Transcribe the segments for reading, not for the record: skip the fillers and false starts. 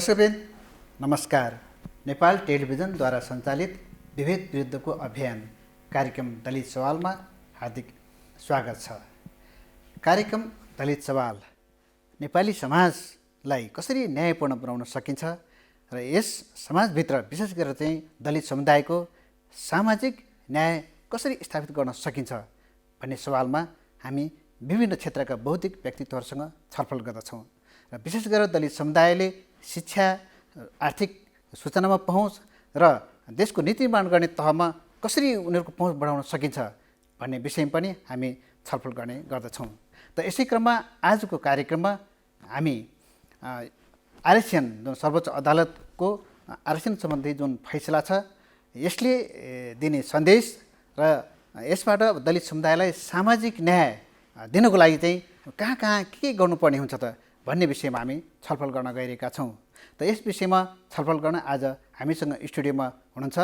दर्शकवृन्द नमस्कार। नेपाल टेलिभिजनद्वारा सञ्चालित विभेद विरुद्धको अभियान कार्यक्रम दलित सवालमा हार्दिक स्वागत छ। कार्यक्रम दलित सवाल नेपाली समाजलाई कसरी न्यायपूर्ण बनाउन सकिन्छ र यस समाजभित्र विशेष गरेर चाहिँ दलित समुदायको सामाजिक न्याय कसरी स्थापित गर्न सकिन्छ भन्ने सवालमा हामी विभिन्न क्षेत्रका बौद्धिक व्यक्तित्वहरूसँग छलफल गर्दछौँ र विशेष गरेर दलित समुदायले शिक्षा, आर्थिक सूचनामा पहुँच र देशको नीति निर्माण गर्ने तहमा कसरी उनीहरूको पहुँच बढाउन सकिन्छ भन्ने विषयमा पनि हामी छलफल गर्ने गर्दछौँ। त यसै क्रममा आजको कार्यक्रममा हामी आरक्षण जुन सर्वोच्च अदालतको आरक्षण सम्बन्धी जुन फैसला छ यसले दिने सन्देश र यसबाट दलित समुदायलाई सामाजिक न्याय दिनको लागि चाहिँ कहाँ कहाँ के गर्नुपर्ने हुन्छ त भन्ने विषयमा हामी छलफल गर्न गइरहेका छौँ। त यस विषयमा छलफल गर्न आज हामीसँग स्टुडियोमा हुनुहुन्छ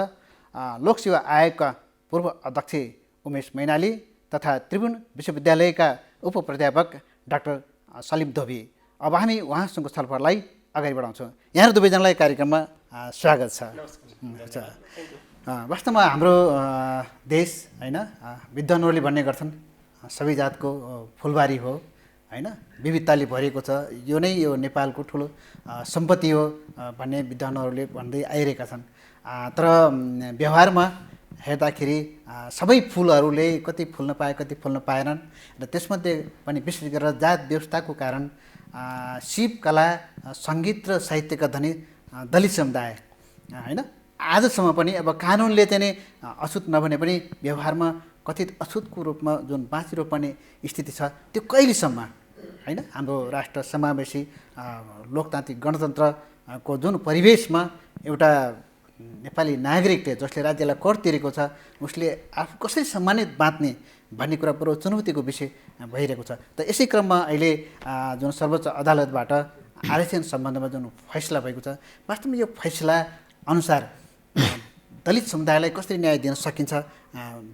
लोकसेवा आयोगका पूर्व अध्यक्ष उमेश मैनाली तथा त्रिभुवन विश्वविद्यालयका उपप्राध्यापक डाक्टर सलिम धोबी। अब हामी उहाँसँगको छलफललाई अगाडि बढाउँछौँ। यहाँहरू दुवैजनालाई कार्यक्रममा स्वागत छ। वास्तवमा हाम्रो देश होइन विद्वानहरूले भन्ने गर्छन् सबै जातको फुलबारी हो होइन, विविधताले भरिएको छ, यो नै यो नेपालको ठुलो सम्पत्ति हो भन्ने विद्वानहरूले भन्दै आइरहेका छन्। तर व्यवहारमा हेर्दाखेरि सबै फुलहरूले कति फुल्न पाए कति फुल्न पाएनन् र त्यसमध्ये पनि विशेष गरेर जात व्यवस्थाको कारण शिव कला सङ्गीत र साहित्यका धनी दलित समुदाय होइन आजसम्म पनि अब कानुनले चाहिँ नै अछुत नभने पनि व्यवहारमा कथित अछुतको रूपमा जुन बाँचिनुपर्ने स्थिति छ त्यो कहिलेसम्म होइन हाम्रो राष्ट्र समावेशी लोकतान्त्रिक गणतन्त्रको जुन परिवेशमा एउटा नेपाली नागरिकले जसले राज्यलाई कर तिरेको छ उसले आफू कसरी सम्मानित बाँच्ने भन्ने कुरा पुरो चुनौतीको विषय भइरहेको छ। त यसै क्रममा अहिले जुन सर्वोच्च अदालतबाट आरक्षण सम्बन्धमा जुन फैसला भएको छ वास्तवमा यो फैसला अनुसार दलित समुदायलाई कसरी न्याय दिन सकिन्छ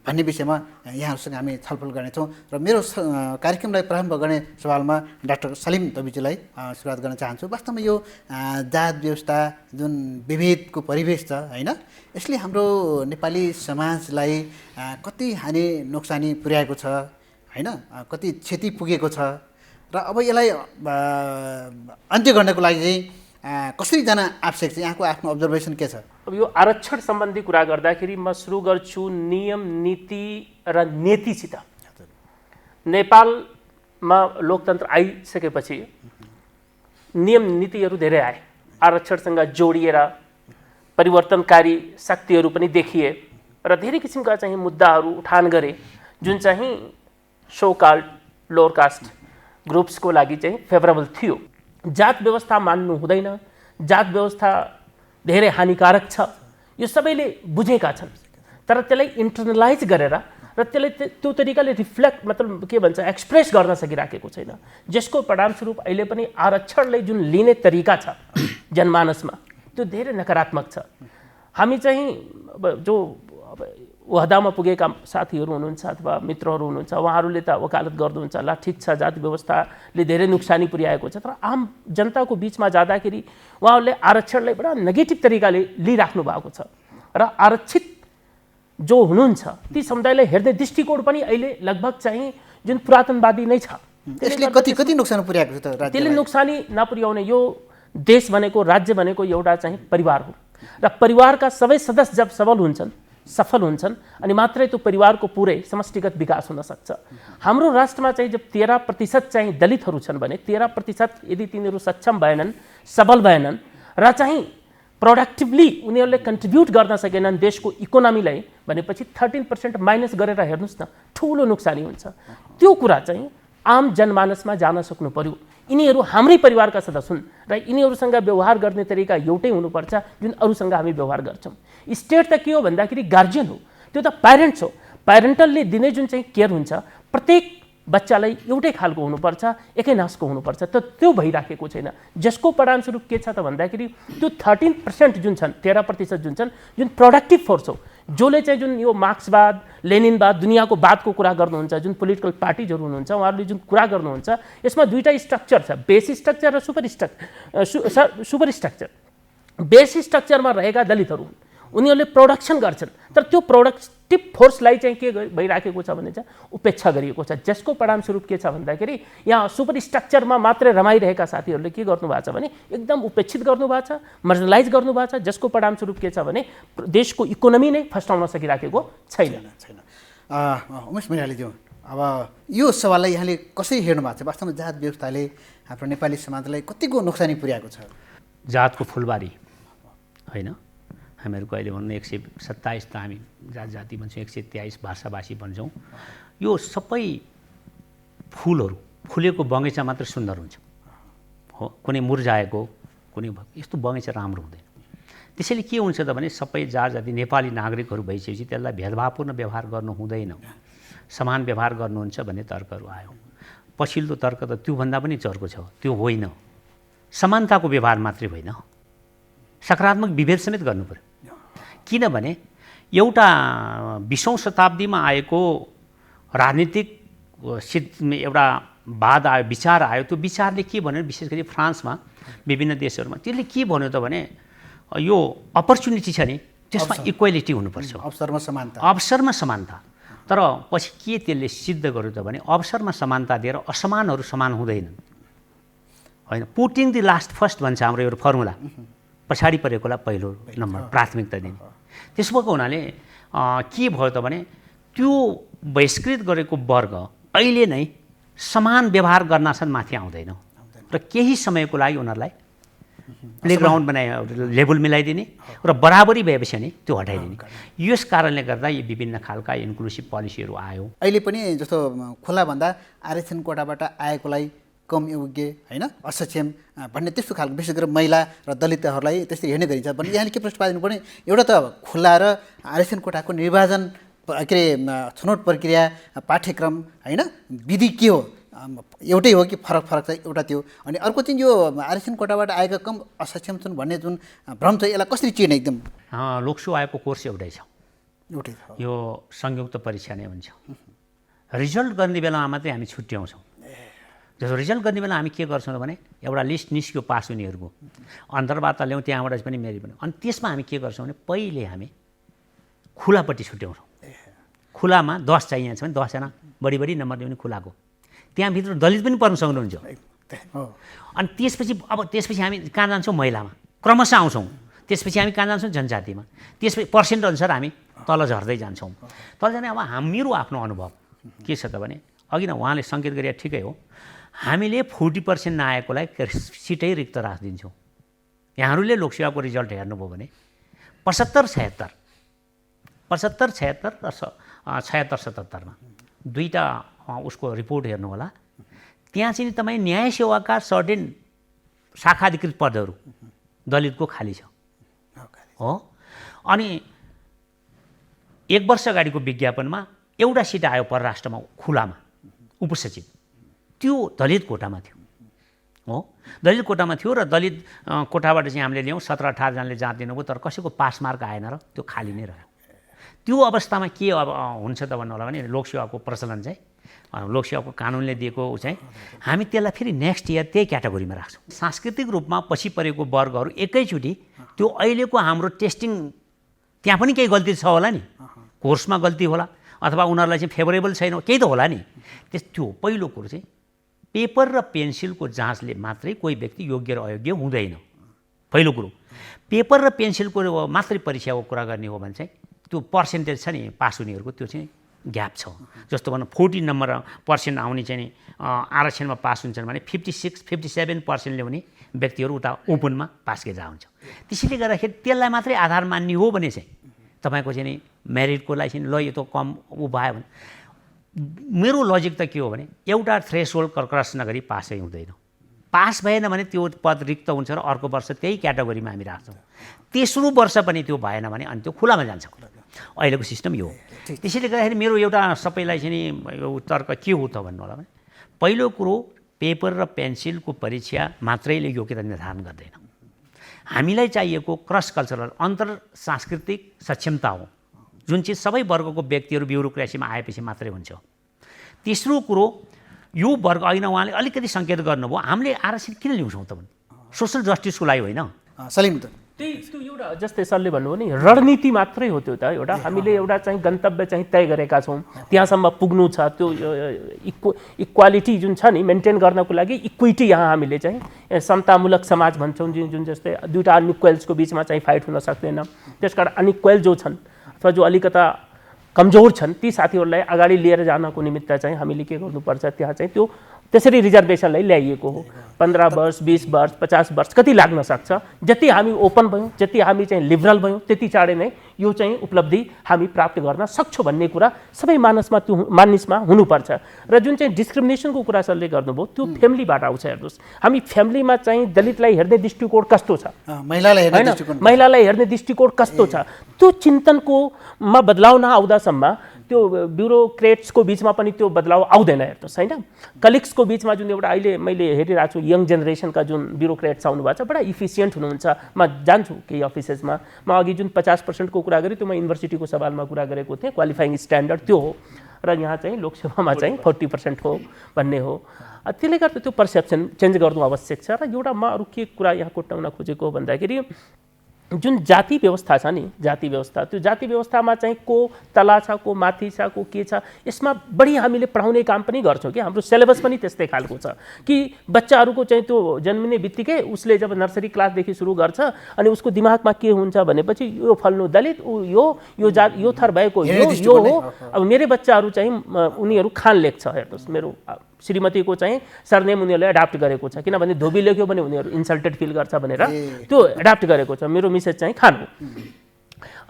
भन्ने विषयमा यहाँहरूसँग हामी छलफल गर्नेछौँ र मेरो कार्यक्रमलाई प्रारम्भ गर्ने सवालमा डाक्टर सलिम धोबीजीलाई सुरुवात गर्न चाहन्छु। वास्तवमा यो जात व्यवस्था जुन विभेदको परिवेश छ होइन यसले हाम्रो नेपाली समाजलाई कति हानि नोक्सानी पुर्याएको छ होइन, कति क्षति पुगेको छ र अब यसलाई अन्त्य गर्नको लागि चाहिँ कसरी जान आवश्यक छ, यहाँको आफ्नो अब्जर्भेसन के छ? अब यो आरक्षण सम्बन्धी कुरा गर्दाखेरि म सुरु गर्छु नियम नीति र नीतिसित। नेपालमा लोकतन्त्र आइसकेपछि नियम नीतिहरू धेरै आए, आरक्षणसँग जोडिएर परिवर्तनकारी शक्तिहरू पनि देखिए र धेरै किसिमका चाहिँ मुद्दाहरू उठान गरे जुन चाहिँ सो कल्ड लोअर कास्ट ग्रुप्सको लागि चाहिँ फेभरेबल थियो। जात व्यवस्था मान्नु हुँदैन, जात व्यवस्था धेरै हानिकारक छ, यो सबैले बुझेका छन् तर त्यसलाई इन्टरनलाइज गरेर र त्यसलाई त्यो तरिकाले रिफ्लेक्ट मतलब के भन्छ एक्सप्रेस गर्न सकिराखेको छैन, जसको परिणामस्वरूप अहिले पनि आरक्षणलाई जुन लिने तरिका छ जनमानसमा त्यो धेरै नकारात्मक छ। हामी चाहिँ जो वहदामा पुगेका साथीहरू हुनुहुन्छ अथवा मित्रहरू हुनुहुन्छ उहाँहरूले त वकालत गर्नुहुन्छ, ल ठिक छ जात व्यवस्थाले धेरै नोक्सानी पुर्याएको छ, तर आम जनताको बिचमा जाँदाखेरि उहाँहरूले आरक्षणलाई बडा नेगेटिभ तरिकाले लिइराख्नु भएको छ र आरक्षित जो हुनुहुन्छ ती समुदायलाई हेर्ने दृष्टिकोण पनि अहिले लगभग चाहिँ जुन पुरातनवादी नै छ। यसले कति कति नोक्सान पुर्याएको छ त? त्यसले नोक्सानी नपुर्याउने, यो देश भनेको राज्य भनेको एउटा चाहिँ परिवार हो र परिवारका सबै सदस्य जब सफल हुन्छन् अनि मात्रै त्यो परिवारको पुरै समष्टिगत विकास हुन सक्छ। हाम्रो राष्ट्रमा चाहिँ जब 13% चाहिँ दलितहरू छन् भने 13% यदि तिनीहरू सक्षम भएनन्, सबल भएनन् र चाहिँ प्रोडक्टिभली उनीहरूले कन्ट्रिब्युट गर्न सकेनन् देशको इकोनोमीलाई भनेपछि 13% माइनस गरेर हेर्नुहोस् न ठुलो नोक्सानी हुन्छ। त्यो कुरा चाहिँ आम जनमानसमा जान सक्नु पर्यो। यिनीहरू हाम्रै परिवारका सदस्य हुन् र यिनीहरूसँग व्यवहार गर्ने तरिका एउटै हुनुपर्छ जुन अरूसँग हामी व्यवहार गर्छौँ। स्टेट त के हो भन्दाखेरि गार्जियन हो, त्यो त प्यारेन्ट्स हो। प्यारेन्टलले दिने जुन चाहिँ केयर हुन्छ प्रत्येक बच्चालाई एउटै खालको हुनुपर्छ, एकै नासको हुनुपर्छ, त त्यो भइराखेको छैन। जसको परिणामस्वरूप के छ त भन्दाखेरि त्यो 13% जुन छन्, 13% जुन छन्, जुन प्रोडक्टिभ फोर्स हो, जसले चाहिँ जुन यो मार्क्सवाद, लेनिनवाद, दुनियाँको वादको कुरा गर्नुहुन्छ, जुन पोलिटिकल पार्टिजहरू हुनुहुन्छ, उहाँहरूले जुन कुरा गर्नुहुन्छ, यसमा दुईटा स्ट्रक्चर छ, बेस स्ट्रक्चर र सुपर स्ट्रक्चर। बेस स्ट्रक्चरमा रहेका दलितहरू हुन्, उनीहरूले प्रोडक्सन गर्छन्, तर त्यो प्रोडक्टिभ फोर्सलाई चाहिँ के भइराखेको छ भने चाहिँ उपेक्षा गरिएको छ। जसको परिणामस्वरूप के छ भन्दाखेरि यहाँ सुपर स्ट्रक्चरमा मात्रै रमाइरहेका साथीहरूले के गर्नुभएको छ भने एकदम उपेक्षित गर्नुभएको छ, मार्जिनलाइज गर्नुभएको छ, जसको परिणामस्वरूप के छ भने देशको इकोनोमी नै फस्टाउन सकिराखेको छैन। उमेश मैनालीज्यू, अब यो सवाललाई यहाँले कसरी हेर्नु भएको छ? वास्तवमा जात व्यवस्थाले हाम्रो नेपाली समाजलाई कतिको नोक्सानी पुर्याएको छ? जातको फुलबारी होइन, हामीहरूको अहिले भन्नु 127 त हामी जाति भन्छौँ, 123 भाषाभाषी भन्छौँ। यो सबै फुलहरू फुलेको बगैँचा मात्रै सुन्दर हुन्छ हो, कुनै मुर्झाएको कुनै यस्तो बगैँचा राम्रो हुँदैन। त्यसैले के हुन्छ त भने सबै जाति नेपाली नागरिकहरू भइसकेपछि त्यसलाई भेदभावपूर्ण व्यवहार गर्नु हुँदैन, समान व्यवहार गर्नुहुन्छ भन्ने तर्कहरू आयो। पछिल्लो तर्क त त्योभन्दा पनि चर्को छ, त्यो होइन, समानताको व्यवहार मात्रै होइन, सकारात्मक विभेद समेत गर्नु पर्यो। किनभने एउटा 20औं शताब्दीमा आएको राजनीतिक एउटा वाद आयो, विचार आयो। त्यो विचारले के भन्यो, विशेष गरी फ्रान्समा, विभिन्न देशहरूमा, त्यसले के भन्यो त भने यो अपर्च्युनिटी छ नि, त्यसमा इक्वालिटी हुनुपर्छ, अवसरमा समानता। तर पछि के त्यसले सिद्ध गर्यो त भने अवसरमा समानता दिएर असमानहरू समान हुँदैनन् होइन। पुटिङ दि लास्ट फर्स्ट भन्छ हाम्रो एउटा फर्मुला, पछाडि परेकोलाई पहिलो नम्बर प्राथमिकता दिने। त्यसो भएको हुनाले के भयो त भने त्यो बहिष्कृत गरेको वर्ग अहिले नै समान व्यवहार गर्नासाथ माथि आउँदैन र केही समयको लागि उनीहरूलाई प्लेग्राउन्ड बनाए, लेभल मिलाइदिने र बराबरी भएपछि नि त्यो हटाइदिने। यस कारणले गर्दा यी विभिन्न खालका इन्क्लुसिभ पोलिसीहरू आयो। अहिले पनि जस्तो खुलाभन्दा आरक्षण कोटाबाट आएकोलाई कम योग्य होइन, असक्षम भन्ने त्यस्तो खालको विशेष गरेर महिला र दलितहरूलाई त्यसरी हेर्ने गरिन्छ भने यहाँले के प्रश्न पार्नु पर्ने? एउटा त खुला र आरक्षण कोटाको निर्वाचन के अरे छनौट प्रक्रिया, पाठ्यक्रम होइन, विधि के हो? एउटै हो कि फरक फरक छ? एउटा त्यो। अनि अर्को चाहिँ यो आरक्षण कोटाबाट आएका कम असक्षम छन् भन्ने जुन भ्रम छ, यसलाई कसरी चिर्ने? एकदम लोकसु आएको कोर्स एउटै छ, यो संयुक्त परीक्षा नै हुन्छ। रिजल्ट गर्ने बेलामा मात्रै हामी छुट्याउँछौँ। जस्तो रिजल्ट गर्ने बेला हामी के गर्छौँ भने एउटा लिस्ट निस्क्यो पास हुनेहरूको, अन्तर्वार्ता ल्याउँ, त्यहाँबाट पनि मेरिट बन्यो। अनि त्यसमा हामी के गर्छौँ भने पहिले हामी खुलापट्टि छुट्याउँछौँ। खुलामा 10 चाहिन्छ भने 10 जना बढी नम्बर ल्याउने खुलाको, त्यहाँभित्र दलित पनि पर्न सक्नुहुन्छ। अनि त्यसपछि हामी कहाँ जान्छौँ? महिलामा क्रमशः आउँछौँ। त्यसपछि हामी कहाँ जान्छौँ? जनजातिमा। त्यसपछि पर्सेन्ट अनुसार हामी तल झर्दै जान्छौँ। तल जाने अब मेरो आफ्नो अनुभव के छ त भने अघि न उहाँले सङ्केत गरे ठिकै हो, हामीले 40% नआएकोलाई सिटै रिक्त राखिदिन्छौँ। यहाँहरूले लोकसेवाको रिजल्ट हेर्नुभयो भने 75-76 र 76-77मा दुईवटा उसको रिपोर्ट हेर्नु होला। त्यहाँ चाहिँ तपाईँ न्याय सेवाका सर्टेन शाखा अधिकृत पदहरू दलितको खाली छ हो। अनि 1 वर्ष अगाडिको विज्ञापनमा एउटा सिट आयो परराष्ट्रमा खुलामा, उपसचिव, त्यो दलित कोटामा थियो हो। दलित कोटामा थियो र दलित कोटाबाट चाहिँ हामीले ल्याउँ 17-18 जनाले जाँच दिनुभयो, तर कसैको पास मार्क आएन र त्यो खाली नै रह्यो। त्यो अवस्थामा के अब हुन्छ त भन्नु होला भने लोकसेवाको प्रचलन चाहिँ लोकसेवाको कानुनले दिएको चाहिँ हामी त्यसलाई फेरि नेक्स्ट इयर त्यही क्याटेगोरीमा राख्छौँ। सांस्कृतिक रूपमा पछि परेको वर्गहरू एकैचोटि त्यो अहिलेको हाम्रो टेस्टिङ त्यहाँ पनि केही गल्ती छ होला नि, कोर्समा गल्ती होला अथवा उनीहरूलाई चाहिँ फेभरेबल छैन, केही त होला नि। त्यो पहिलो कुरो चाहिँ पेपर र पेन्सिलको जाँचले मात्रै कोही व्यक्ति योग्य र अयोग्य हुँदैन। पहिलो कुरो पेपर र पेन्सिलको मात्रै परीक्षाको कुरा गर्ने हो भने चाहिँ त्यो पर्सेन्टेज छ नि पास हुनेहरूको, त्यो चाहिँ ग्याप छ। जस्तो भनौँ 40 नम्बर% आउने चाहिँ आरक्षणमा पास हुन्छन् भने 56-57% ल्याउने व्यक्तिहरू उता ओपनमा पास गरेर हुन्छ। त्यसैले गर्दाखेरि त्यसलाई मात्रै आधार मान्ने हो भने चाहिँ तपाईँको चाहिँ नि मेरिटको लागि चाहिँ ल यो त कम ऊ भयो भने, मेरो लजिक त के हो भने एउटा थ्रेसहोल्ड क्रस नगरी पासै हुँदैन। पास भएन भने त्यो पद रिक्त हुन्छ र अर्को वर्ष त्यही क्याटेगोरीमा हामी राख्छौँ। तेस्रो वर्ष पनि त्यो भएन भने अनि त्यो खुलामा जान्छ। अहिलेको सिस्टम यो हो। त्यसैले गर्दाखेरि मेरो एउटा सबैलाई चाहिँ नि यो तर्क के हो त भन्नु होला भने पहिलो कुरो पेपर र पेन्सिलको परीक्षा मात्रैले योग्यता निर्धारण गर्दैन। हामीलाई चाहिएको क्रस कल्चरल अन्तर सांस्कृतिक सक्षमता हो जुन चाहिँ सबै वर्गको व्यक्तिहरू ब्युरोक्रेसीमा आएपछि मात्रै हुन्छ। तेस्रो कुरो यो वर्ग ऐन उहाँले अलिकति सङ्केत गर्नुभयो हामीले आरक्षण किन ल्याउँछौँ त भने सोसल जस्टिसको लागि होइन। सलिम त त्यो एउटा जस्तै सरले भन्नुभयो नि रणनीति मात्रै हो त्यो त एउटा हामीले एउटा चाहिँ गन्तव्य चाहिँ तय गरेका छौँ त्यहाँसम्म पुग्नु छ त्यो इक्वालिटी जुन छ नि मेन्टेन गर्नको लागि इक्विटी यहाँ हामीले चाहिँ समतामूलक समाज भन्छौँ जुन जस्तै दुईवटा अनइक्वेल्सको बिचमा चाहिँ फाइट हुन सक्दैन। त्यसकारण अनइक्वेल जो छन् अथवा जो अलिकता कमजोर छन् ती साथीहरूलाई अगाडि लिएर जानको निमित्त चाहिँ हामीले के गर्नुपर्छ त्यहाँ चाहिँ त्यो त्यसरी रिजर्भेसनलाई ल्याइएको हो। 15 वर्ष 20 वर्ष 50 वर्ष कति लाग्न सक्छ। जति हामी ओपन भयौँ जति हामी चाहिँ लिबरल भयौँ त्यति चाँडै नै यो चाहिँ उपलब्धि हामी प्राप्त गर्न सक्छौँ भन्ने कुरा सबै मानिसमा हुनुपर्छ। र जुन चाहिँ डिस्क्रिमिनेसनको कुरा सरले गर्नुभयो त्यो फ्यामिलीबाट आउँछ। हेर्नुहोस् हामी फ्यामिलीमा चाहिँ दलितलाई हेर्ने दृष्टिकोण कस्तो छ महिलालाई हेर्ने दृष्टिकोण कस्तो छ त्यो चिन्तनकोमा बदलाव नआउँदासम्म त्यो ब्युरोक्रेट्सको बिचमा पनि त्यो बदलाव आउँदैन। हेर्नुहोस् होइन कलिग्सको बिचमा जुन एउटा अहिले मैले हेरिरहेको छु यङ जेनेरेसनका जुन ब्युरोक्रेट्स आउनु भएको छ बडा इफिसियन्ट हुनुहुन्छ। म जान्छु केही अफिसेसमा म अघि जुन 50% को कुरा गरेँ त्यो म युनिभर्सिटीको सवालमा कुरा गरेको थिएँ क्वालिफाइङ स्ट्यान्डर्ड त्यो हो र यहाँ चाहिँ लोकसेवामा चाहिँ 40% हो भन्ने हो। त्यसले गर्दा त्यो पर्सेप्सन चेन्ज गर्नु आवश्यक छ। र एउटा म अरू के कुरा यहाँ कोट्याउन खोजेको भन्दाखेरि जुन जाति व्यवस्था छ नि जाति व्यवस्था त्यो जाति व्यवस्थामा चाहिँ को तला छ को माथि छ को के छ यसमा बढी हामीले पढाउने काम पनि गर्छौँ कि हाम्रो सिलेबस पनि त्यस्तै खालको छ कि बच्चाहरूको चाहिँ त्यो जन्मिने बित्तिकै उसले जब नर्सरी क्लासदेखि सुरु गर्छ अनि उसको दिमागमा के हुन्छ भनेपछि यो फल्नु दलित यो जात यो थर भएको यो हो। अब मेरै बच्चाहरू चाहिँ उनीहरू खान लेख्छ। हेर्नुहोस् मेरो श्रीमतीको चाहिँ सरनेम उनीहरूले एडाप्ट गरेको छ किनभने धोबी लेख्यो भने उनीहरू इन्सल्टेड फिल गर्छ भनेर त्यो एडाप्ट गरेको छ। मेरो मिसेज चाहिँ खान हो।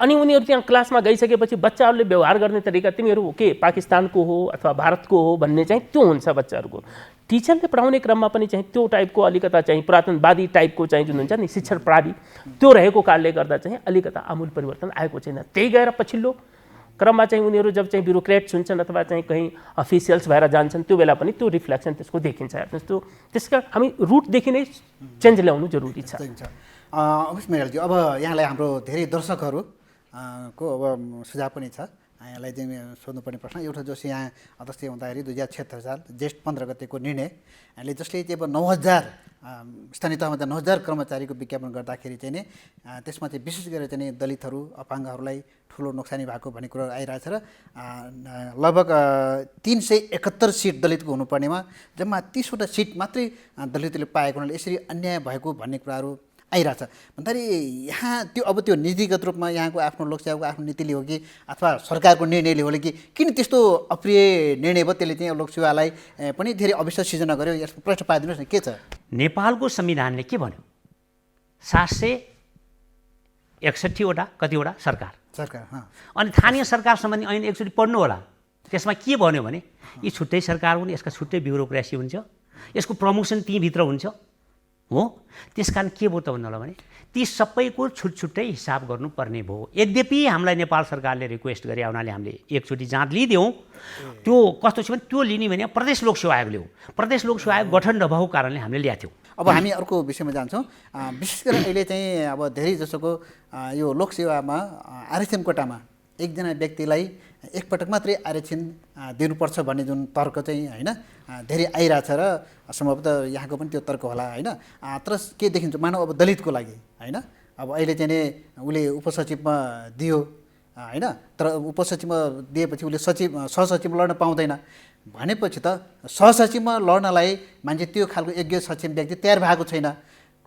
अनि उनीहरू त्यहाँ क्लासमा गइसकेपछि बच्चाहरूले व्यवहार गर्ने तरिका तिमीहरू के पाकिस्तानको हो अथवा भारतको हो भन्ने चाहिँ त्यो हुन्छ बच्चाहरूको। टिचरले पढाउने क्रममा पनि चाहिँ त्यो टाइपको अलिकता चाहिँ पुरातनवादी टाइपको चाहिँ जुन हुन्छ नि शिक्षण प्रणाली त्यो रहेको कारणले गर्दा चाहिँ अलिकता आमूल परिवर्तन आएको छैन। त्यही गएर पछिल्लो क्रममा चाहिँ उनीहरू जब चाहिँ ब्युरोक्रेट्स हुन्छन् अथवा चाहिँ कहीँ अफिसियल्स भएर जान्छन् त्यो बेला पनि त्यो रिफ्लेक्सन त्यसको देखिन्छ। हेर्नुहोस् त्यो त्यसका हामी रुटदेखि नै चेन्ज ल्याउनु जरुरी छ। अवश्य मेरालजी अब यहाँलाई हाम्रो धेरै दर्शकहरू को अब सुझाव पनि छ। यहाँलाई चाहिँ सोध्नुपर्ने प्रश्न एउटा जस यहाँ अध्यक्ष हुँदाखेरि 2076 साल जेष्ठ 15 गतेको निर्णय यहाँले जसले चाहिँ अब 9000 स्थानीय तहमा चाहिँ 9000 कर्मचारीको विज्ञापन गर्दाखेरि चाहिँ नि त्यसमा चाहिँ विशेष गरेर चाहिँ दलितहरू अपाङ्गहरूलाई ठुलो नोक्सानी भएको भन्ने कुरो आइरहेछ र लगभग 371 सिट दलितको हुनुपर्नेमा जम्मा 30वटा सिट मात्रै दलितले पाएको हुनाले यसरी अन्याय भएको भन्ने कुराहरू आइरहेछ भन्दाखेरि यहाँ त्यो अब त्यो नीतिगत रूपमा यहाँको आफ्नो लोकसेवाको आफ्नो नीतिले हो कि अथवा सरकारको निर्णयले हो कि किन त्यस्तो अप्रिय निर्णय भयो त्यसले चाहिँ लोकसेवालाई पनि धेरै अविश्वास सिर्जना गर्यो यसको प्रश्न पाइदिनुहोस् न के छ। नेपालको संविधानले के भन्यो 761 वटा कतिवटा सरकार अनि स्थानीय सरकार सम्बन्धी ऐन एकचोटि पढ्नु होला। त्यसमा के भन्यो भने यी छुट्टै सरकार हुन् यसका छुट्टै ब्युरोक्रेसी हुन्छ यसको प्रमोसन त्यहीँभित्र हुन्छ हो। त्यसकारण के भयो त भन्नु होला भने ती सबैको छुट्टै हिसाब गर्नुपर्ने भयो। यद्यपि हामीलाई नेपाल सरकारले रिक्वेस्ट गरे हुनाले हामीले एकचोटि जाँच लिइदियौँ। त्यो कस्तो छ भने त्यो लिने भने प्रदेश लोकसेवा आयोगले हो। प्रदेश लोकसेवा आयोग गठन नभएको कारणले हामीले ल्याएको थियौँ। अब हामी अर्को विषयमा जान्छौँ। विशेष गरी अहिले चाहिँ अब धेरै जसोको यो लोकसेवामा आरक्षण कोटामा एकजना व्यक्तिलाई एकपटक मात्रै आरक्षण दिनुपर्छ भन्ने जुन तर्क चाहिँ होइन धेरै आइरहेछ र सम्भवतः यहाँको पनि त्यो तर्क होला होइन। तर के देखिन्छ मानव अब दलितको लागि होइन अब अहिले चाहिँ नि उसले उपसचिवमा दियो होइन तर उपसचिवमा दिएपछि उसले सहसचिव लड्न पाउँदैन भनेपछि त सहसचिवमा लड्नलाई मान्छे त्यो खालको योग्य सक्षम व्यक्ति तयार भएको छैन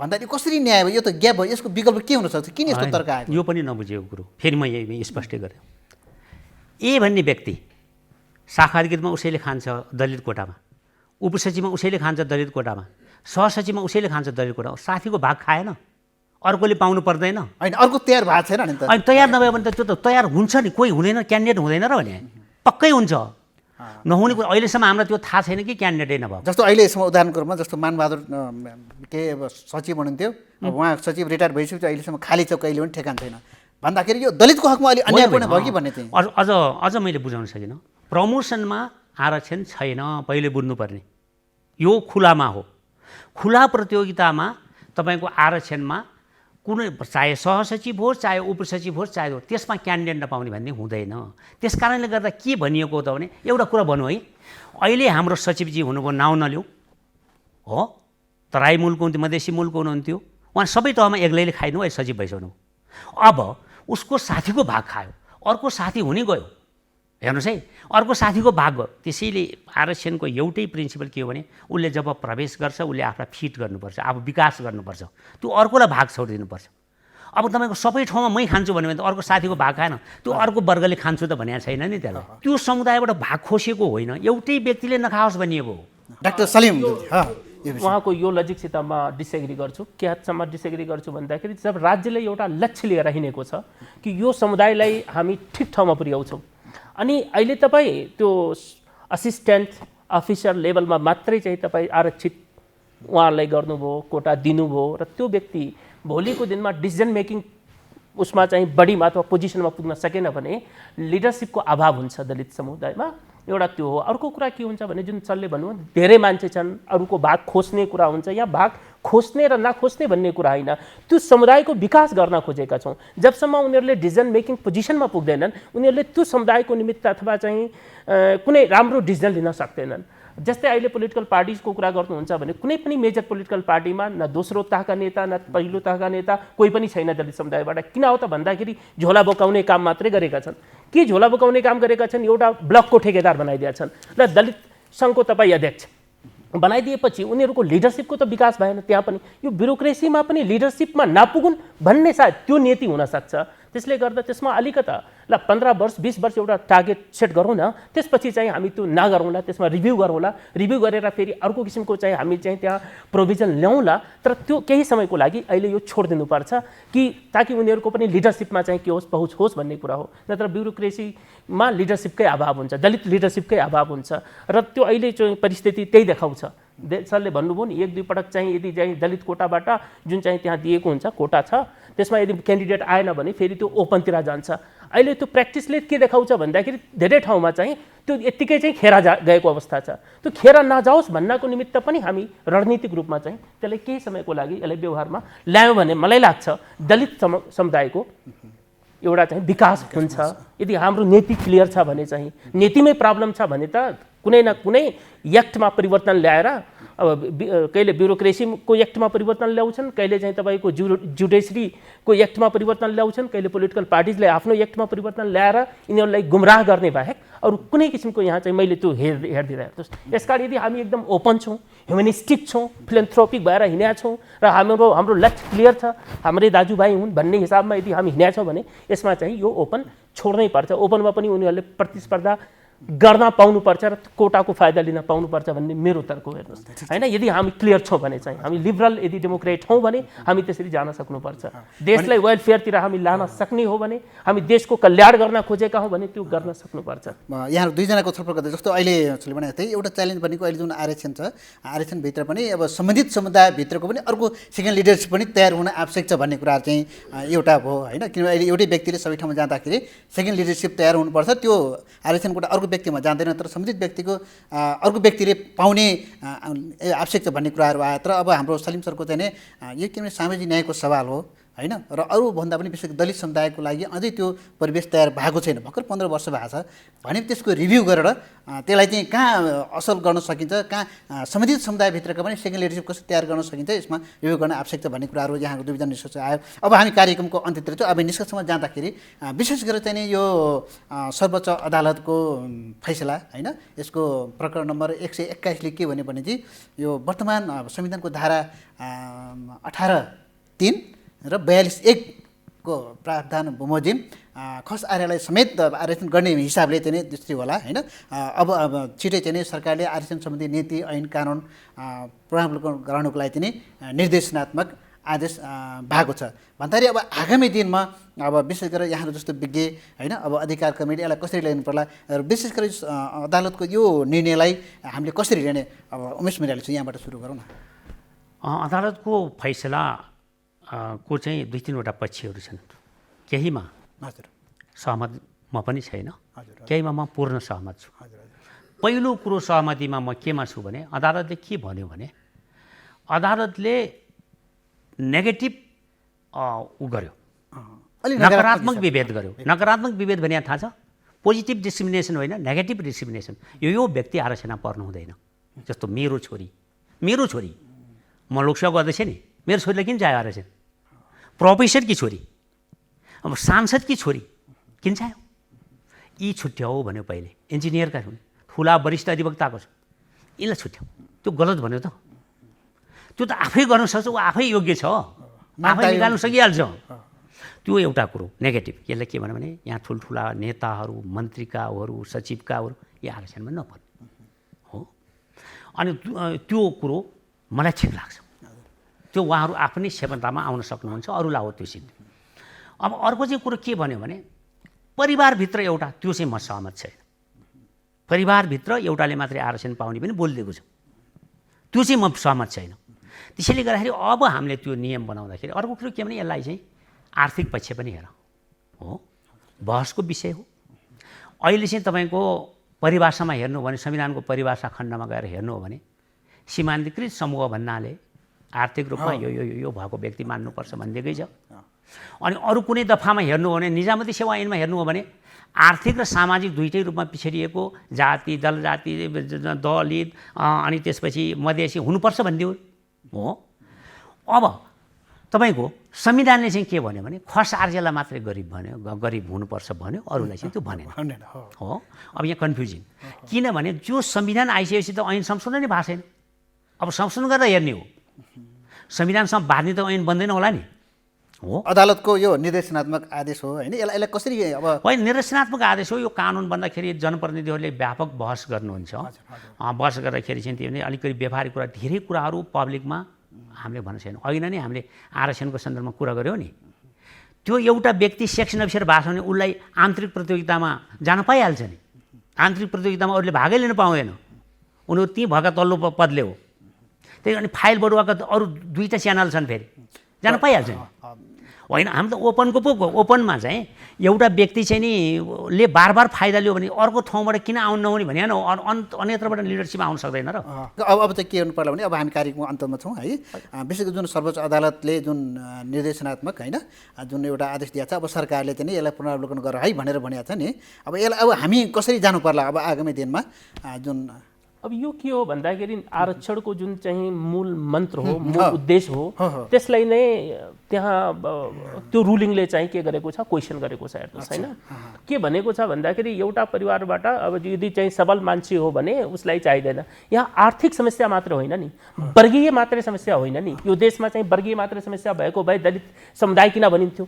भन्दाखेरि कसरी न्याय भयो। यो त ग्याप भयो। यसको विकल्प के हुनसक्छ किन यस्तो तर्क आयो यो पनि नबुझेको कुरो। फेरि म यही स्पष्ट गरेँ ए भन्ने व्यक्ति शाखा अधिकृतमा उसैले खान्छ दलित कोटामा उपसचिवमा उसैले खान्छ दलित कोटामा सहसचिवमा उसैले खान्छ दलित कोटामा साथीको भाग खाएन अर्कोले पाउनु पर्दैन होइन अर्को तयार भएको छैन नि त। अनि तयार नभयो भने त त्यो त तयार हुन्छ नि कोही हुँदैन क्यान्डिडेट हुँदैन र भने पक्कै हुन्छ नहुने कुरा अहिलेसम्म हामीलाई त्यो थाहा छैन कि क्यान्डिडेटै नभयो। जस्तो अहिलेसम्म उदाहरणको रूपमा जस्तो मानबहादुर के अब सचिव हुनुहुन्थ्यो उहाँ सचिव रिटायर भइसकेपछि अहिलेसम्म खाली छ कहिले पनि ठेकान छैन भन्दाखेरि यो दलितको हकमा अलि अन्यायपूर्ण भयो कि भन्ने चाहिँ अझ मैले बुझाउन सकिनँ। प्रमोसनमा आरक्षण छैन, पहिले बुझ्नुपर्ने यो खुलामा हो। खुला प्रतियोगितामा तपाईँको आरक्षणमा कुनै चाहे सहसचिव होस् चाहे उपसचिव होस् चाहे त्यसमा क्यान्डिडेट नपाउने भन्ने हुँदैन। त्यस कारणले गर्दा के भनिएको हो त भने एउटा कुरा भनौँ है, अहिले हाम्रो सचिवजी हुनुभयो, नाउँ नलिउँ हो, तराई मुलको हुन्थ्यो, मधेसी मुलको हुनुहुन्थ्यो, उहाँ सबै तहमा एक्लैले खाइनु अहिले सचिव भइसक्नु। अब उसको साथीको भाग खायो, अर्को साथी हुने गयो, हेर्नुहोस् है, अर्को साथीको भाग गयो। त्यसैले आरक्षणको एउटै प्रिन्सिपल के हो भने उसले जब प्रवेश गर्छ उसले आफूलाई फिट गर्नुपर्छ, आफू विकास गर्नुपर्छ, त्यो अर्कोलाई भाग छोडिदिनुपर्छ। अब तपाईँको सबै ठाउँमा मै खान्छु भन्यो भने त अर्को साथीको भाग खाएन, त्यो अर्को वर्गले खान्छु त भनेको छैन नि त्यसलाई। त्यो समुदायबाट भाग खोसेको होइन, एउटै व्यक्तिले नखाओस् भनिएको हो। डाक्टर सलिम उहाँको यो लजिकसित म डिसएग्री गर्छु। के हदसम्म डिसएग्री गर्छु भन्दाखेरि जब राज्यले एउटा लक्ष्य लिएर हिँडेको छ कि यो समुदायलाई हामी ठिक ठाउँमा पुर्याउँछौँ, अनि अहिले तपाईँ त्यो असिस्टेन्ट अफिसर लेभलमा मात्रै चाहिँ तपाईँ आरक्षित उहाँहरूलाई गर्नुभयो, कोटा दिनुभयो, र त्यो व्यक्ति भोलिको दिनमा डिसिजन मेकिङ उसमा चाहिँ बढी मात्रा पोजिसनमा पुग्न सकेन भने लिडरसिपको अभाव हुन्छ दलित समुदायमा। एउटा त्यो हो। अर्को कुरा के हुन्छ भने जुन सरले भन्नुभयो धेरै मान्छे छन्, अरूको भाग खोज्ने कुरा हुन्छ। यहाँ भाग खोज्ने र नखोज्ने भन्ने कुरा होइन, त्यो समुदायको विकास गर्न खोजेका छौँ। जबसम्म उनीहरूले डिसिजन मेकिङ पोजिसनमा पुग्दैनन् उनीहरूले त्यो समुदायको निमित्त अथवा चाहिँ कुनै राम्रो डिसिजन लिन सक्दैनन्। जस्तै अहिले पोलिटिकल पार्टिजको कुरा गर्नुहुन्छ भने कुनै पनि मेजर पोलिटिकल पार्टीमा न दोस्रो तहका नेता न पहिलो तहका नेता कोही पनि छैन दलित समुदायबाट। किन हो त भन्दाखेरि झोला बोकाउने काम मात्रै गरेका छन्। के झोला बोकाउने काम गरेका छन्? एउटा ब्लकको ठेकेदार बनाइदिएका छन् र दलित सङ्घको तपाईँ अध्यक्ष बनाइदिएपछि उनीहरूको लिडरसिपको त विकास भएन। त्यहाँ पनि यो ब्युरोक्रेसीमा पनि लिडरसिपमा नपुगुन् भन्ने सायद त्यो नीति हुनसक्छ। त्यसले गर्दा त्यसमा अलिकता ल 15 वर्ष 20 वर्ष एउटा टार्गेट सेट गरौँ न, त्यसपछि चाहिँ हामी त्यो नगरौँला, त्यसमा रिभ्यू गरौँला, रिभ्यू गरेर फेरि अर्को किसिमको चाहिँ हामी चाहिँ त्यहाँ प्रोभिजन ल्याउँला। तर त्यो केही समयको लागि अहिले यो छोडिदिनुपर्छ कि ताकि उनीहरूको पनि लिडरसिपमा चाहिँ के होस्, पहुँच होस् भन्ने कुरा हो। नत्र ब्युरोक्रेसीमा लिडरसिपकै अभाव हुन्छ, दलित लिडरसिपकै अभाव हुन्छ र त्यो अहिले चाहिँ परिस्थिति त्यही देखाउँछ। सरले भन्नुभयो नि 1-2 पटक चाहिँ यदि चाहिँ दलित कोटाबाट जुन चाहिँ त्यहाँ दिएको हुन्छ कोटा छ त्यसमा यदि क्यान्डिडेट आएन भने फेरि त्यो ओपनतिर जान्छ। अहिले त्यो प्र्याक्टिसले के देखाउँछ भन्दाखेरि धेरै ठाउँमा चाहिँ त्यो यत्तिकै चाहिँ खेरा गएको अवस्था छ। त्यो खेरा नजाओस् भन्नको निमित्त पनि हामी रणनीतिक रूपमा चाहिँ त्यसलाई केही समयको लागि यसलाई व्यवहारमा ल्यायौँ भने मलाई लाग्छ दलित समुदायको एउटा चाहिँ विकास हुन्छ। यदि हाम्रो नीति क्लियर छ भने चाहिँ, नीतिमै प्रब्लम छ भने त कुनै न कुनै एक्टमा परिवर्तन ल्याएर अब कहिले ब्युरोक्रेसीको एक्टमा परिवर्तन ल्याउँछन्, कहिले चाहिँ तपाईँको जुडिसियरीको एक्टमा परिवर्तन ल्याउँछन्, कहिले पोलिटिकल पार्टिजले आफ्नो एक्टमा परिवर्तन ल्याएर यिनीहरूलाई गुमराह गर्ने बाहेक अरू कुनै किसिमको यहाँ चाहिँ मैले त्यो हेरिदिरहेको छु। यसकारण यदि हामी एकदम ओपन छौँ, ह्युमेनिस्टिक छौँ, फिलेन्थ्रोपिक भएर हिँडेका छौँ र हाम्रो लक्ष्य क्लियर छ, हाम्रै दाजुभाइ हुन् भन्ने हिसाबमा यदि हामी हिँडेका छौँ भने यसमा चाहिँ यो ओपन छोड्नै पर्छ। ओपनमा पनि उनीहरूले प्रतिस्पर्धा गर्न पाउनुपर्छ र कोटाको फाइदा लिन पाउनुपर्छ भन्ने मेरो तर्क हो। हेर्नुहोस् होइन, यदि हामी क्लियर छौँ भने चाहिँ, हामी लिबरल यदि डेमोक्रेट हौँ भने हामी त्यसरी जान सक्नुपर्छ। देशलाई वेलफेयरतिर हामी लान सक्ने हो भने, हामी देशको कल्याण गर्न खोजेका हौँ भने त्यो गर्न सक्नुपर्छ। यहाँ दुईजनाको छलफल गर्दा जस्तो अहिले भने जस्तै एउटा च्यालेन्ज भनेको अहिले जुन आरक्षण छ, आरक्षणभित्र पनि अब सम्बन्धित समुदायभित्रको पनि अर्को सेकेन्ड लिडरसिप पनि तयार हुन आवश्यक छ भन्ने कुरा चाहिँ एउटा भयो होइन। किनभने अहिले एउटै व्यक्तिले सबै ठाउँमा जाँदाखेरि सेकेन्ड लिडरसिप तयार हुनुपर्छ, त्यो आरक्षणबाट अर्को व्यक्तिमा जाँदैन, तर सम्बन्धित व्यक्तिको अर्को व्यक्तिले पाउने आवश्यक छ भन्ने कुराहरू आयो। तर अब हाम्रो सलिम सरको चाहिँ नि यो किनभने सामाजिक न्यायको सवाल हो होइन, र अरूभन्दा पनि विशेष दलित समुदायको लागि अझै त्यो परिवेश तयार भएको छैन, भर्खर 15 वर्ष भएको छ भने त्यसको रिभ्यू गरेर त्यसलाई चाहिँ कहाँ असल गर्न सकिन्छ, कहाँ सम्बन्धित समुदायभित्रका पनि सेकेन्ड लिडरसिप कसरी तयार गर्न सकिन्छ यसमा रिभ्यू गर्न आवश्यक छ भन्ने कुराहरू यहाँको दुईजना निष्कर्ष आयो। अब हामी कार्यक्रमको अन्त्यतिर चाहिँ अब निष्कर्षमा जाँदाखेरि विशेष गरेर चाहिँ नि यो सर्वोच्च अदालतको फैसला होइन, यसको प्रकरण नम्बर 121ले के भन्यो भने चाहिँ यो वर्तमान संविधानको धारा 18(3) र 42(1) को प्रावधान बमोजिम खस आर्यलाई समेत आरक्षण गर्ने हिसाबले चाहिँ दृष्टि होला होइन। अब छिटै चाहिँ सरकारले आरक्षण सम्बन्धी नीति ऐन कानुन प्रभाव गराउनको लागि चाहिँ निर्देशनात्मक आदेश भएको छ भन्दाखेरि अब आगामी दिनमा अब विशेष गरेर यहाँ जस्तो विज्ञ होइन अब अधिकार कमिटी यसलाई कसरी ल्याउनु पर्ला र विशेष गरी अदालतको यो निर्णयलाई हामीले कसरी लिने, अब उमेश मिराले चाहिँ यहाँबाट सुरु गरौँ न। अदालतको फैसला को चाहिँ 2-3 वटा पक्षहरू छन्। केहीमा हजुर सहमत म पनि छैन, हजुर केहीमा म पूर्ण सहमत छु। हजुर हजुर पहिलो कुरो सहमतिमा म केमा छु भने अदालतले के भन्यो भने अदालतले नेगेटिभ उ गर्यो, अलि नकारात्मक विभेद गर्यो। नकारात्मक विभेद भने थाहा छ? पोजिटिभ डिस्क्रिमिनेसन होइन, नेगेटिभ डिस्क्रिमिनेसन। यो व्यक्ति आरक्षणमा पर्नु हुँदैन। जस्तो मेरो छोरी म लोकसभाको अध्यक्ष नि, मेरो छोरीलाई किन चाहियो आरक्षण? प्रोफेसरकी छोरी, अब सांसदकी छोरी किन चाहियो? यी छुट्याऊ भन्यो पहिले। इन्जिनियरका हुन्, ठुला वरिष्ठ अधिवक्ताको छ, यसलाई छुट्याऊ। त्यो गलत भन्यो त? त्यो त आफै गर्न सक्छ, ऊ आफै योग्य छ, आफै निकाल्नु सकिहाल्छ। त्यो एउटा कुरो नेगेटिभ। यसले के भन्यो भने यहाँ ठुल्ठुला नेताहरू, मन्त्रीकाहरू, सचिवकाहरू यो आरक्षणमा नपर्ने हो। अनि त्यो कुरो मलाई ठिक लाग्छ। त्यो उहाँहरू आफ्नै क्षमतामा आउन सक्नुहुन्छ, अरूलाई हो त्यो सिट। अब अर्को चाहिँ कुरो के भन्यो भने परिवारभित्र एउटा, त्यो चाहिँ म सहमत छैन। परिवारभित्र एउटाले मात्रै आरक्षण पाउने पनि बोलिदिएको छ, त्यो चाहिँ म सहमत छैन। त्यसैले गर्दाखेरि अब हामीले त्यो नियम बनाउँदाखेरि अर्को कुरो के भने यसलाई चाहिँ आर्थिक पक्ष पनि हेर हो, बहसको विषय हो। अहिले चाहिँ तपाईँको परिभाषामा हेर्नु हो भने, संविधानको परिभाषा खण्डमा गएर हेर्नु हो भने सीमान्तकृत समूह भन्नाले आर्थिक रूपमा यो भएको व्यक्ति मान्नुपर्छ भनिदिएकै छ। अनि अरू कुनै दफामा हेर्नु हो भने निजामती सेवा ऐनमा हेर्नु हो भने आर्थिक र सामाजिक दुईटै रूपमा पिछडिएको जाति, दलजाति, दलित अनि त्यसपछि मधेसी हुनुपर्छ भनिदियो हो। अब तपाईँको संविधानले चाहिँ के भन्यो भने खस आर्जेलाई मात्रै गरिब भन्यो, गरिब हुनुपर्छ भन्यो, अरूलाई चाहिँ त्यो भनेन हो। अब यहाँ कन्फ्युजिङ, किनभने जो संविधान आइसकेपछि त ऐन संशोधन नै भएको छैन। अब संशोधन गरेर हेर्ने हो, संविधानसँग बाँध्ने त ऐन बन्दैन होला नि हो। अदालतको यो निर्देशनात्मक आदेश हो होइन, यसलाई कसरी अब होइन निर्देशनात्मक आदेश हो। यो कानुन बन्दाखेरि जनप्रतिनिधिहरूले व्यापक बहस गर्नुहुन्छ। बहस गर्दाखेरि चाहिँ त्यो अलिकति व्यावहारिक कुरा, धेरै कुराहरू पब्लिकमा हामीले भन्नु छैन। अहिले नै हामीले आरक्षणको सन्दर्भमा कुरा गऱ्यौँ नि, त्यो एउटा व्यक्ति सेक्सन अफिसर भएको छ भने उसलाई आन्तरिक प्रतियोगितामा जान पाइहाल्छ नि। आन्तरिक प्रतियोगितामा अरूले भागै लिन पाउँदैन, उनीहरू त्यहीँ भएका तल्लो पदले हो। त्यही अनि फाइल बढुवाका अरू दुईवटा च्यानल छन्, फेरि जान पाइहाल्छ नि होइन। हामी त ओपनको पो, ओपनमा चाहिँ एउटा व्यक्ति चाहिँ नि ले बार बार फाइदा लियो भने अर्को ठाउँबाट किन आउनु नहुने भने अन्यत्रबाट लिडरसिप आउन सक्दैन र। अब चाहिँ के गर्नु पर्ला भने अब हामी कार्यक्रमको अन्तमा छौँ है। विशेष गरी जुन सर्वोच्च अदालतले जुन निर्देशनात्मक होइन जुन एउटा आदेश दिएको छ, अब सरकारले चाहिँ यसलाई पुनरावलोकन गर है भनेर भनेको छ नि। अब यसलाई अब हामी कसरी जानु पर्ला अब आगामी दिनमा जुन अब यो के हो भन्दाखेरि आरक्षणको जुन चाहिँ मूल मन्त्र हो, मूल उद्देश्य हो, त्यसलाई नै त्यहाँ त्यो रुलिङले चाहिँ के गरेको छ, क्वेसन गरेको छ। हेर्नुहोस् होइन, के भनेको छ भन्दाखेरि एउटा परिवारबाट अब यदि चाहिँ सबल मान्छे हो भने उसलाई चाहिँदैन। यहाँ आर्थिक समस्या मात्र होइन नि, वर्गीय मात्रै समस्या होइन नि। यो देशमा चाहिँ वर्गीय मात्रै समस्या भएको भए दलित समुदाय किन भनिन्थ्यो?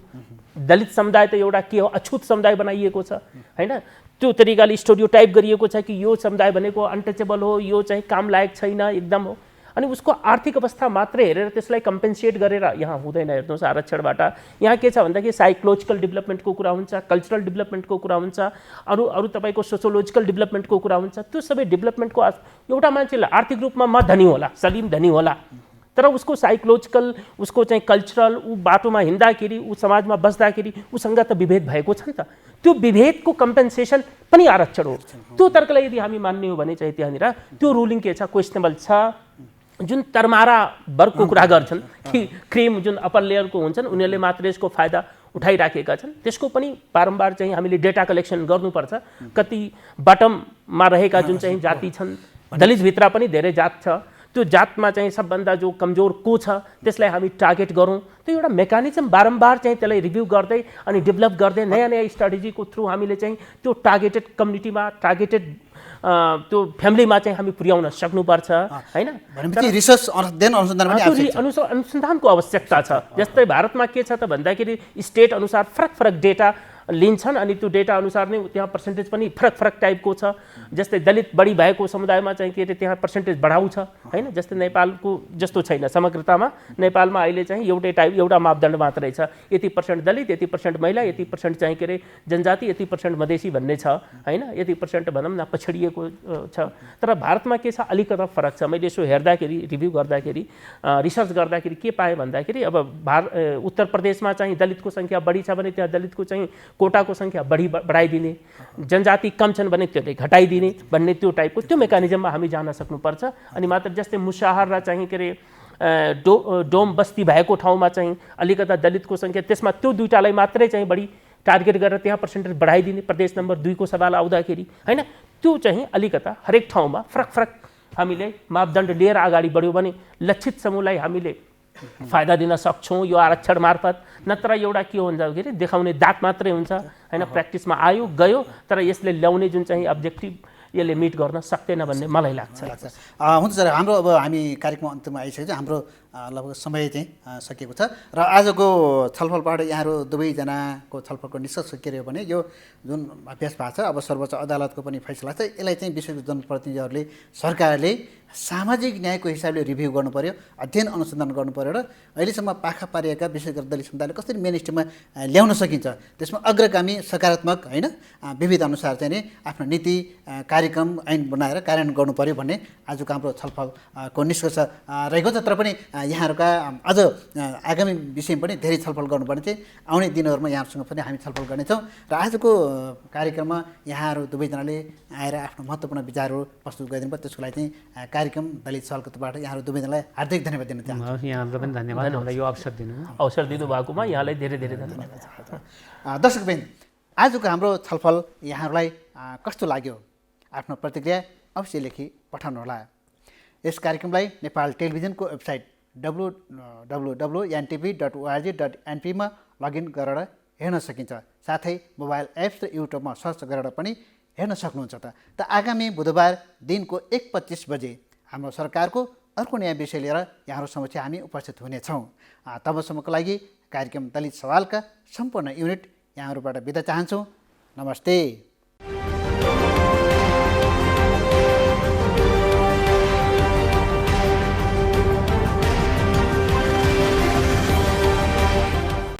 दलित समुदाय त एउटा के हो, अछुत समुदाय बनाइएको छ होइन। त्यो तरिकाले स्टेरियोटाइप गरिएको छ कि यो समुदाय भनेको अनटचेबल हो, यो चाहिँ काम लायक छैन एकदम हो। अनि उसको आर्थिक अवस्था मात्रै हेरेर त्यसलाई कम्पेन्सेट गरेर यहाँ हुँदैन। हेर्नुहोस् आरक्षणबाट यहाँ के छ भन्दाखेरि साइकोलोजिकल डेभलपमेन्टको कुरा हुन्छ, कल्चरल डेभलपमेन्टको कुरा हुन्छ, अरू तपाईँको सोसियोलोजिकल डेभलपमेन्टको कुरा हुन्छ। त्यो सबै डेभलपमेन्टको एउटा मान्छेलाई आर्थिक रूपमा म धनी होला, सलिम धनी होला, तर उसको साइकोलोजिकल, उसको चाहिँ कल्चरल, ऊ बाटोमा हिँड्दाखेरि, ऊ समाजमा बस्दाखेरि उसँग त विभेद भएको छ नि त। त्यो विभेदको कम्पेन्सेसन पनि आरक्षण हो। त्यो तर्कलाई यदि हामी मान्ने हो भने चाहिँ त्यहाँनिर त्यो रुलिङ के छ, क्वेसनेबल छ। जुन तरमारा वर्गको कुरा गर्छन् कि क्रिम जुन अप्पर लेयरको हुन्छन् उनीहरूले मात्र यसको फाइदा उठाइराखेका छन्, त्यसको पनि बारम्बार चाहिँ हामीले डेटा कलेक्सन गर्नुपर्छ। कति बटममा रहेका जुन चाहिँ जाति छन्, दलितभित्र पनि धेरै जात छ, त्यो जातमा चाहिँ सबभन्दा जो कमजोर को छ त्यसलाई हामी टार्गेट गरौँ। त्यो एउटा मेकानिजम बारम्बार चाहिँ त्यसलाई रिभ्यू गर्दै अनि डेभलप गर्दै नयाँ नयाँ स्ट्राटेजीको थ्रु हामीले चाहिँ त्यो टार्गेटेड कम्युनिटीमा, टार्गेटेड त्यो फ्यामिलीमा चाहिँ हामी पुर्याउन सक्नुपर्छ होइन। अनुसन्धानको आवश्यकता छ। जस्तै भारतमा के छ त भन्दाखेरि स्टेट अनुसार फरक फरक डेटा लिन्छन् अनि त्यो डेटा अनुसार नै त्यहाँ पर्सेन्टेज पनि फरक फरक टाइपको छ। जस्तै दलित बढी भएको समुदायमा चाहिँ के अरे त्यहाँ पर्सेन्टेज बढाउँछ हैन। जस्तै नेपालको जस्तो छैन, समग्रतामा नेपालमा अहिले चाहिँ एउटा मापदण्ड मात्रै छ, यति % दलित, यति % महिला, यति % चाहिँ के अरे जनजाति, यति % मधेसी भन्ने छ हैन, यति % भनौँ न पछडिएको छ। तर भारतमा के छ, अलिकता फरक छ। मैले यसो हेर्दाखेरि, रिभ्यू गर्दाखेरि, रिसर्च गर्दाखेरि के पाएँ भन्दाखेरि अब उत्तर प्रदेशमा चाहिँ दलितको सङ्ख्या बढी छ भने त्यहाँ दलितको चाहिँ कोटाको सङ्ख्या बढाइदिने, जनजाति कम छन् भने त्यसले घटाइदिने भन्ने त्यो टाइपको त्यो मेकानिजममा हामी जान सक्नुपर्छ। अनि मात्र जस्तै मुसाहर र चाहिँ के अरे डोम बस्ती भएको ठाउँमा चाहिँ अलिकता दलितको सङ्ख्या, त्यसमा त्यो दुईटालाई मात्रै चाहिँ बढी टार्गेट गरेर त्यहाँ पर्सेन्टेज बढाइदिने प्रदेश नम्बर 2 को सवाल आउँदाखेरि हैन। त्यो चाहिँ अलिकता हरेक ठाउँमा फरक फरक हामीले मापदण्ड लिएर अगाडि बढ्यौँ भने लक्षित समूहलाई हामीले फाइदा दिन सक्छौँ यो आरक्षण मार्फत। नत्र एउटा के हुन्छ भने देखाउने दाँत मात्रै हुन्छ हैन, प्र्याक्टिसमा आयो गयो, तर यसले ल्याउने जुन चाहिँ अब्जेक्टिभ यसले मिट गर्न सक्दैन भन्ने मलाई लाग्छ। हुन्छ सर, हाम्रो अब हामी कार्यक्रम अन्त्यमा आइसकेको छ। हाम्रो लगभग समय चाहिँ सकिएको छ र आजको छलफलबाट यहाँहरू दुवैजनाको छलफलको निष्कर्ष के रह्यो भने यो जुन अभ्यास भएको छ, अब सर्वोच्च अदालतको पनि फैसला छ, यसलाई चाहिँ विशेष जनप्रतिनिधिहरूले सरकारले सामाजिक न्यायको हिसाबले रिभ्यू गर्नु पर्यो, अध्ययन अनुसन्धान गर्नु पर्यो र अहिलेसम्म पाखा पारिएका विशेष गरी दलित समुदायले कसरी मेन स्ट्रिममा ल्याउन सकिन्छ, त्यसमा अग्रगामी सकारात्मक हैन विविध अनुसार चाहिँ नि आफ्नो नीति कार्यक्रम ऐन बनाएर कार्यान्वयन गर्नु पर्यो भन्ने आजको हाम्रो छलफलको निष्कर्ष रहेको छ। तर पनि यहाँहरूका अझ आगामी विषयमा पनि धेरै छलफल गर्नुपर्ने चाहिँ आउने दिनहरूमा यहाँहरूसँग पनि हामी छलफल गर्नेछौँ। र आजको कार्यक्रममा यहाँहरू दुवैजनाले आएर आफ्नो महत्त्वपूर्ण विचारहरू प्रस्तुत गरिदिनु भयो, त्यसको लागि चाहिँ कार्यक्रम दलित सवालको तर्फबाट यहाँहरू दुवैजनालाई हार्दिक धन्यवाद दिन चाहन्छु। यहाँहरूलाई पनि धन्यवाद, हामीलाई यो अवसर दिनुभएकोमा यहाँलाई धेरै धेरै धन्यवाद। दर्शकवृन्द, आजको हाम्रो छलफल यहाँहरूलाई कस्तो लाग्यो? आफ्नो प्रतिक्रिया अवश्य लेखी पठाउनुहोला। यस कार्यक्रमलाई नेपाल टेलिभिजनको वेबसाइट www.ntv.org.np मा लगइन गरेर हेर्न सकिन्छ। साथै मोबाइल एप्स र युट्युबमा सर्च गरेर पनि हेर्न सक्नुहुन्छ। त आगामी बुधबार दिनको 1:25 बजे हाम्रो सरकारको अर्को नयाँ विषय लिएर यहाँहरू समक्ष हामी उपस्थित हुनेछौँ। तबसम्मको लागि कार्यक्रम दलित सवालका सम्पूर्ण युनिट यहाँहरूबाट बिदा चाहन्छौँ। नमस्ते।